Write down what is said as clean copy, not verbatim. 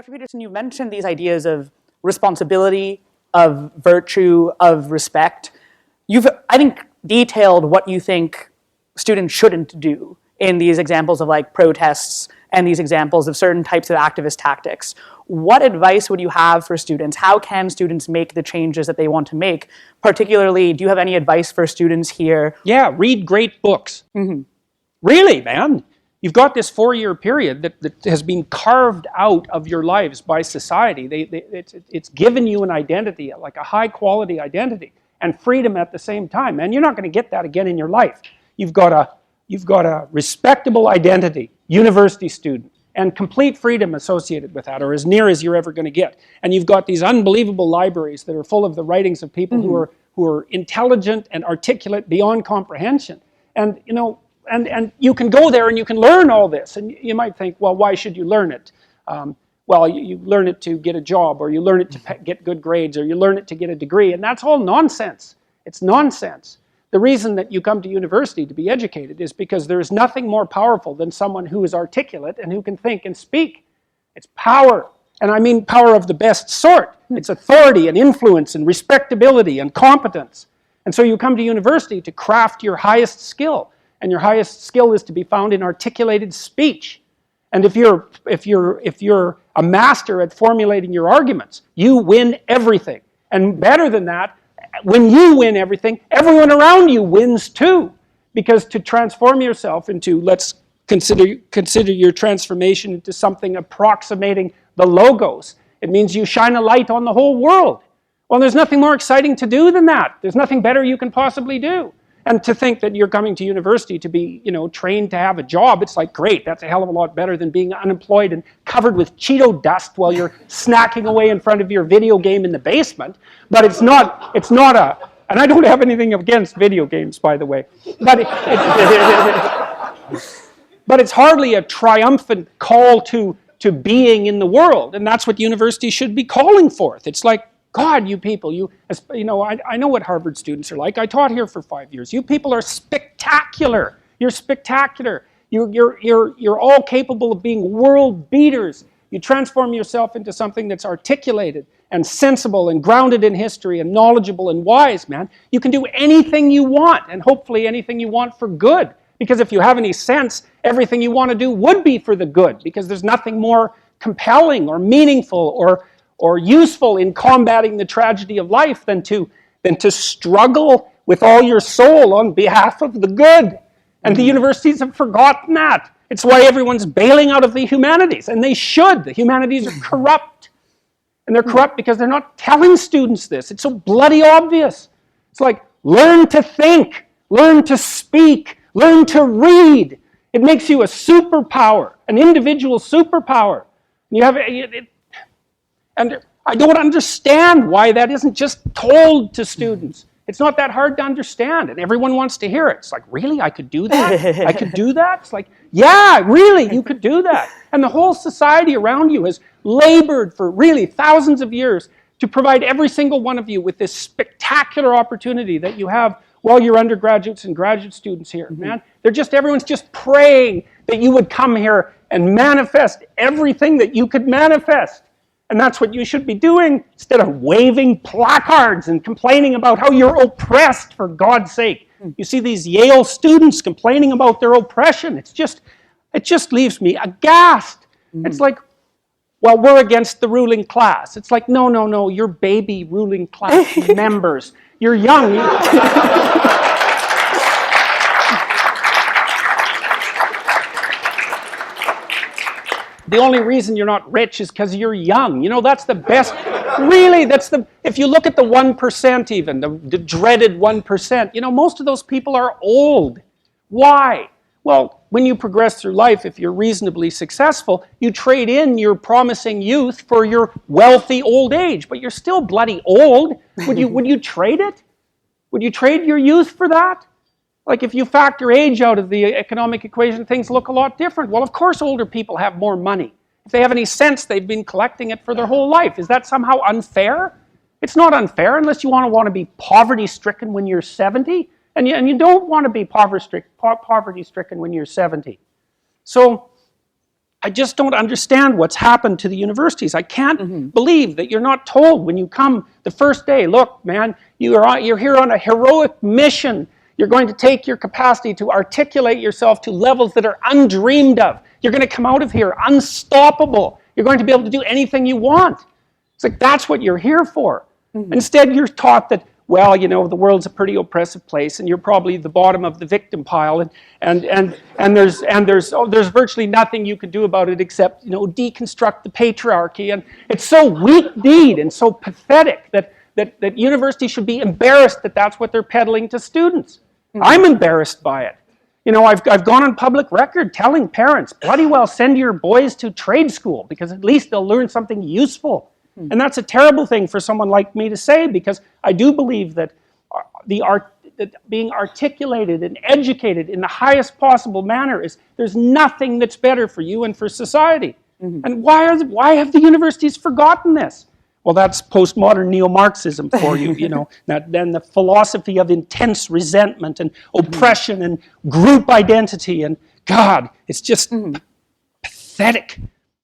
Dr. Peterson, you mentioned these ideas of responsibility, of virtue, of respect. You've, I think, detailed what you think students shouldn't do in these examples of like protests and these examples of certain types of activist tactics. What advice would you have for students? How can students make the changes that they want to make? Particularly, do you have any advice for students here? Yeah, read great books. Mm-hmm. Really, man. You've got this 4-year period that has been carved out of your lives by society. It's given you an identity, like a high-quality identity, and freedom at the same time. And you're not going to get that again in your life. You've got a respectable identity, university student, and complete freedom associated with that, or as near as you're ever going to get. And you've got these unbelievable libraries that are full of the writings of people who are intelligent and articulate beyond comprehension. And you know. And you can go there and you can learn all this. And you might think, well, why should you learn it? Well, you learn it to get a job, or you learn it to get good grades, or you learn it to get a degree. And that's all nonsense. It's nonsense. The reason that you come to university to be educated is because there is nothing more powerful than someone who is articulate and who can think and speak. It's power. And I mean power of the best sort. It's authority and influence and respectability and competence. And so you come to university to craft your highest skill. And your highest skill is to be found in articulated speech. And if you're a master at formulating your arguments, you win everything. And better than that, when you win everything, everyone around you wins too. Because to transform yourself into, let's consider your transformation into something approximating the logos, it means you shine a light on the whole world. Well, there's nothing more exciting to do than that. There's nothing better you can possibly do. And to think that you're coming to university to be, trained to have a job, it's like, great, that's a hell of a lot better than being unemployed and covered with Cheeto dust while you're snacking away in front of your video game in the basement. But it's not and I don't have anything against video games, by the way, but but it's hardly a triumphant call to being in the world, and that's what university should be calling forth. It's like, God, you people, I know what Harvard students are like. I taught here for 5 years. You people are spectacular. You're spectacular. You're all capable of being world beaters. You transform yourself into something that's articulated and sensible and grounded in history and knowledgeable and wise, man. You can do anything you want, and hopefully anything you want for good. Because if you have any sense, everything you want to do would be for the good, because there's nothing more compelling or meaningful or useful in combating the tragedy of life than to struggle with all your soul on behalf of the good. And the universities have forgotten that. It's why everyone's bailing out of the humanities, and they should. The humanities are corrupt. And they're corrupt because they're not telling students this. It's so bloody obvious. It's like, learn to think, learn to speak, learn to read. It makes you a superpower, an individual superpower. And you have and I don't understand why that isn't just told to students. It's not that hard to understand, and everyone wants to hear it. It's like, really? I could do that? I could do that? It's like, yeah, really, you could do that. And the whole society around you has labored for really thousands of years to provide every single one of you with this spectacular opportunity that you have while you're undergraduates and graduate students here, man. Everyone's just praying that you would come here and manifest everything that you could manifest. And that's what you should be doing, instead of waving placards and complaining about how you're oppressed, for God's sake. You see these Yale students complaining about their oppression. It just leaves me aghast. It's like, well, we're against the ruling class. It's like, no, you're baby ruling class members. You're young. The only reason you're not rich is because you're young. That's the best. Really, if you look at the 1% even, the dreaded 1%, most of those people are old. Why? Well, when you progress through life, if you're reasonably successful, you trade in your promising youth for your wealthy old age, but you're still bloody old. Would you trade it? Would you trade your youth for that? Like, if you factor age out of the economic equation, things look a lot different. Well, of course older people have more money. If they have any sense, they've been collecting it for their whole life. Is that somehow unfair? It's not unfair unless you want to be poverty-stricken when you're 70. And you don't want to be poverty-stricken when you're 70. So I just don't understand what's happened to the universities. I can't believe that you're not told when you come the first day, look, man, you're here on a heroic mission. You're going to take your capacity to articulate yourself to levels that are undreamed of. You're going to come out of here unstoppable. You're going to be able to do anything you want. It's like, that's what you're here for. Instead, you're taught that, well, you know, the world's a pretty oppressive place, and you're probably the bottom of the victim pile, and there's virtually nothing you can do about it except, you know, deconstruct the patriarchy. And it's so weak-kneed and so pathetic that universities should be embarrassed that that's what they're peddling to students. I'm embarrassed by it. You know, I've gone on public record telling parents, bloody well send your boys to trade school because at least they'll learn something useful. And that's a terrible thing for someone like me to say, because I do believe that that being articulated and educated in the highest possible manner there's nothing that's better for you and for society. And why have the universities forgotten this? Well, that's postmodern neo-Marxism for you, you know, then the philosophy of intense resentment and oppression and group identity, and God, it's just pathetic.